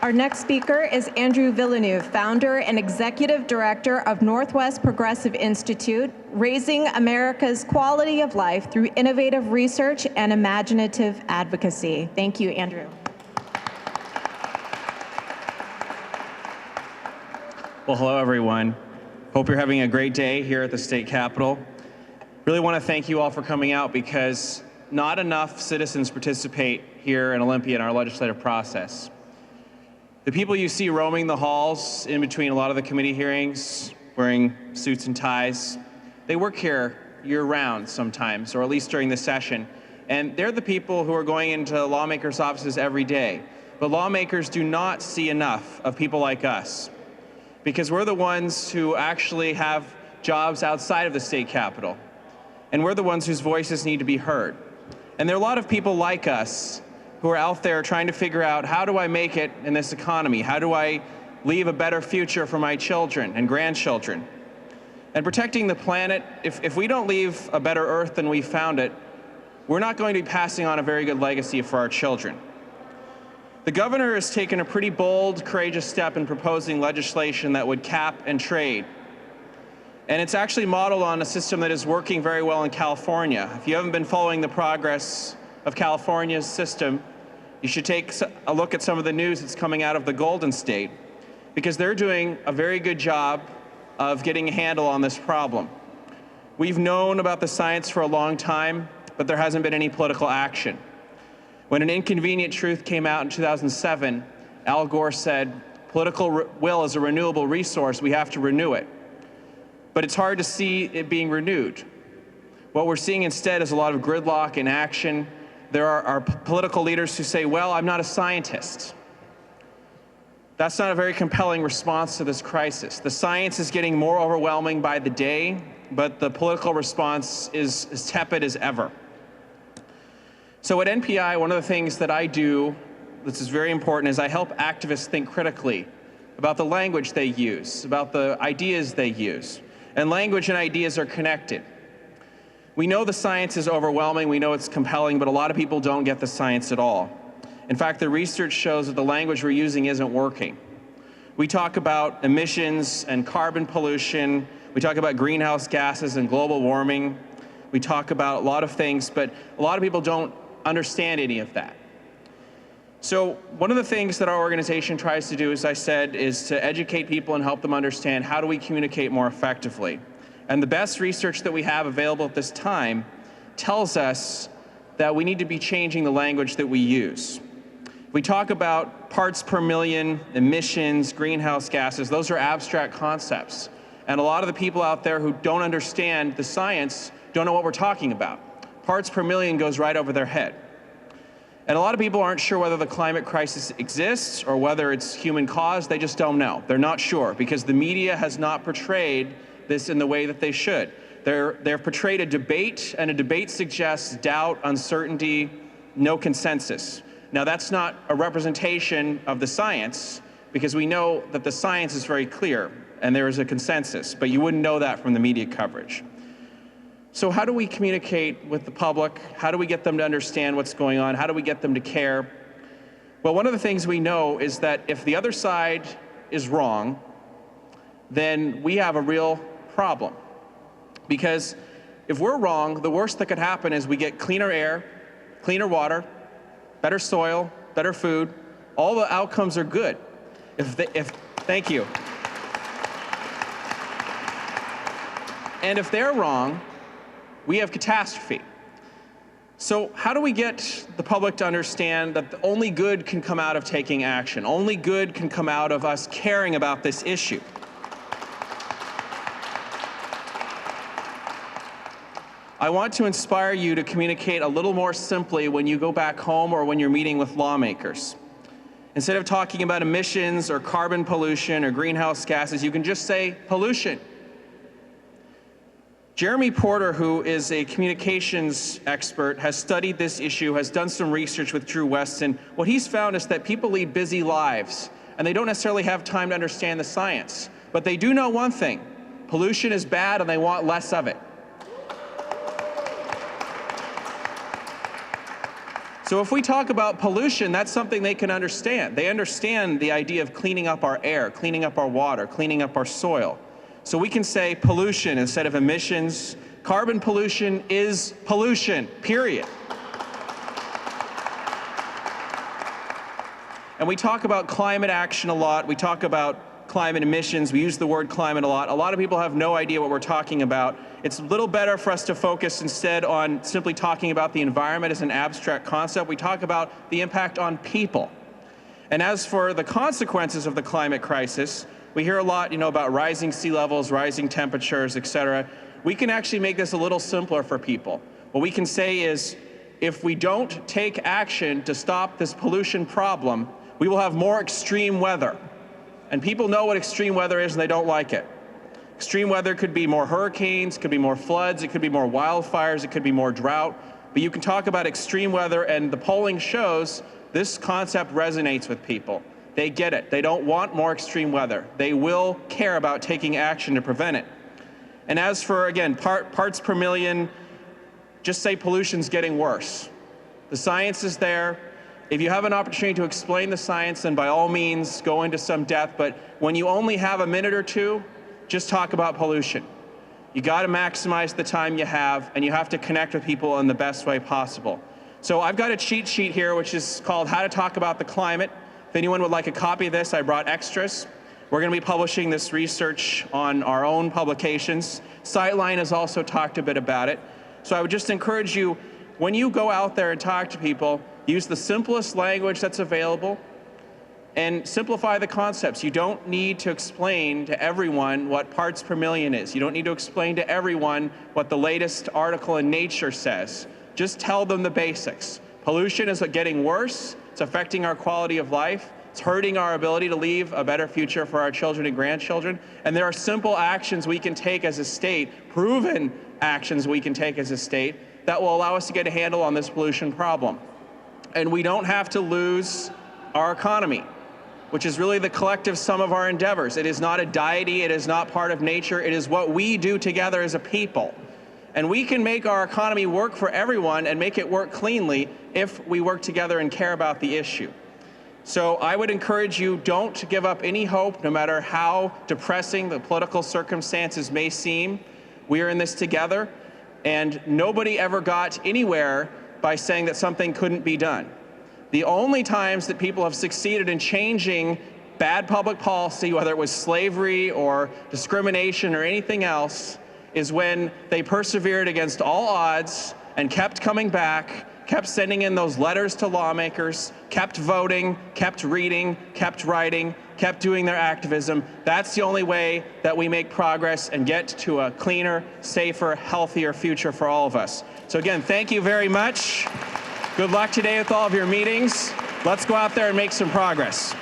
Our next speaker is Andrew Villeneuve, founder and executive director of Northwest Progressive Institute, raising America's quality of life through innovative research and imaginative advocacy. Thank you, Andrew. Well, hello, everyone. Hope you're having a great day here at the state capitol. Really want to thank you all for coming out because not enough citizens participate here in Olympia in our legislative process. The people you see roaming the halls in between a lot of the committee hearings, wearing suits and ties, they work here year-round sometimes, or at least during the session. And they're the people who are going into lawmakers' offices every day. But lawmakers do not see enough of people like us, because we're the ones who actually have jobs outside of the state capitol. And we're the ones whose voices need to be heard. And there are a lot of people like us who are out there trying to figure out, how do I make it in this economy? How do I leave a better future for my children and grandchildren? And protecting the planet, if we don't leave a better earth than we found it, we're not going to be passing on a very good legacy for our children. The governor has taken a pretty bold, courageous step in proposing legislation that would cap and trade. And it's actually modeled on a system that is working very well in California. If you haven't been following the progress of California's system, you should take a look at some of the news that's coming out of the Golden State, because they're doing a very good job of getting a handle on this problem. We've known about the science for a long time, but there hasn't been any political action. When An Inconvenient Truth came out in 2007, Al Gore said, political will is a renewable resource, we have to renew it. But it's hard to see it being renewed. What we're seeing instead is a lot of gridlock and action. There are political leaders who say, well, I'm not a scientist. That's not a very compelling response to this crisis. The science is getting more overwhelming by the day, but the political response is as tepid as ever. So at NPI, one of the things that I do, this is very important, is I help activists think critically about the language they use, about the ideas they use. And language and ideas are connected. We know the science is overwhelming, we know it's compelling, but a lot of people don't get the science at all. In fact, the research shows that the language we're using isn't working. We talk about emissions and carbon pollution, we talk about greenhouse gases and global warming, we talk about a lot of things, but a lot of people don't understand any of that. So one of the things that our organization tries to do, as I said, is to educate people and help them understand, how do we communicate more effectively? And the best research that we have available at this time tells us that we need to be changing the language that we use. We talk about parts per million, emissions, greenhouse gases. Those are abstract concepts. And a lot of the people out there who don't understand the science don't know what we're talking about. Parts per million goes right over their head. And a lot of people aren't sure whether the climate crisis exists or whether it's human caused. They just don't know. They're not sure because the media has not portrayed this in the way that they should. They've portrayed a debate, and a debate suggests doubt, uncertainty, no consensus. Now, that's not a representation of the science, because we know that the science is very clear and there is a consensus, but you wouldn't know that from the media coverage. So how do we communicate with the public? How do we get them to understand what's going on? How do we get them to care? Well, one of the things we know is that if the other side is wrong, then we have a real problem. Because if we're wrong, the worst that could happen is we get cleaner air, cleaner water, better soil, better food. All the outcomes are good. Thank you. And if they're wrong, we have catastrophe. So how do we get the public to understand that only good can come out of taking action? Only good can come out of us caring about this issue? I want to inspire you to communicate a little more simply when you go back home or when you're meeting with lawmakers. Instead of talking about emissions or carbon pollution or greenhouse gases, you can just say pollution. Jeremy Porter, who is a communications expert, has studied this issue, has done some research with Drew Weston. What he's found is that people lead busy lives, and they don't necessarily have time to understand the science. But they do know one thing: pollution is bad, and they want less of it. So if we talk about pollution, that's something they can understand. They understand the idea of cleaning up our air, cleaning up our water, cleaning up our soil. So we can say pollution instead of emissions. Carbon pollution is pollution, period. And we talk about climate action a lot. We talk about climate emissions. We use the word climate a lot. A lot of people have no idea what we're talking about. It's a little better for us to focus instead on simply talking about the environment as an abstract concept. We talk about the impact on people. And as for the consequences of the climate crisis, we hear a lot, about rising sea levels, rising temperatures, et cetera. We can actually make this a little simpler for people. What we can say is, if we don't take action to stop this pollution problem, we will have more extreme weather. And people know what extreme weather is and they don't like it. Extreme weather could be more hurricanes, could be more floods, it could be more wildfires, it could be more drought. But you can talk about extreme weather, and the polling shows this concept resonates with people. They get it. They don't want more extreme weather. They will care about taking action to prevent it. And as for, again, parts per million, just say pollution's getting worse. The science is there. If you have an opportunity to explain the science, then by all means, go into some depth. But when you only have a minute or two, just talk about pollution. You got to maximize the time you have, and you have to connect with people in the best way possible. So I've got a cheat sheet here, which is called How to Talk About the Climate. If anyone would like a copy of this, I brought extras. We're going to be publishing this research on our own publications. Sightline has also talked a bit about it. So I would just encourage you, when you go out there and talk to people, use the simplest language that's available and simplify the concepts. You don't need to explain to everyone what parts per million is. You don't need to explain to everyone what the latest article in Nature says. Just tell them the basics. Pollution is getting worse. It's affecting our quality of life. It's hurting our ability to leave a better future for our children and grandchildren. And there are simple actions we can take as a state, proven actions we can take as a state, that will allow us to get a handle on this pollution problem. And we don't have to lose our economy, which is really the collective sum of our endeavors. It is not a deity, it is not part of nature, it is what we do together as a people. And we can make our economy work for everyone and make it work cleanly if we work together and care about the issue. So I would encourage you, don't give up any hope, no matter how depressing the political circumstances may seem. We are in this together, and nobody ever got anywhere by saying that something couldn't be done. The only times that people have succeeded in changing bad public policy, whether it was slavery or discrimination or anything else, is when they persevered against all odds and kept coming back, kept sending in those letters to lawmakers, kept voting, kept reading, kept writing, kept doing their activism. That's the only way that we make progress and get to a cleaner, safer, healthier future for all of us. So again, thank you very much. Good luck today with all of your meetings. Let's go out there and make some progress.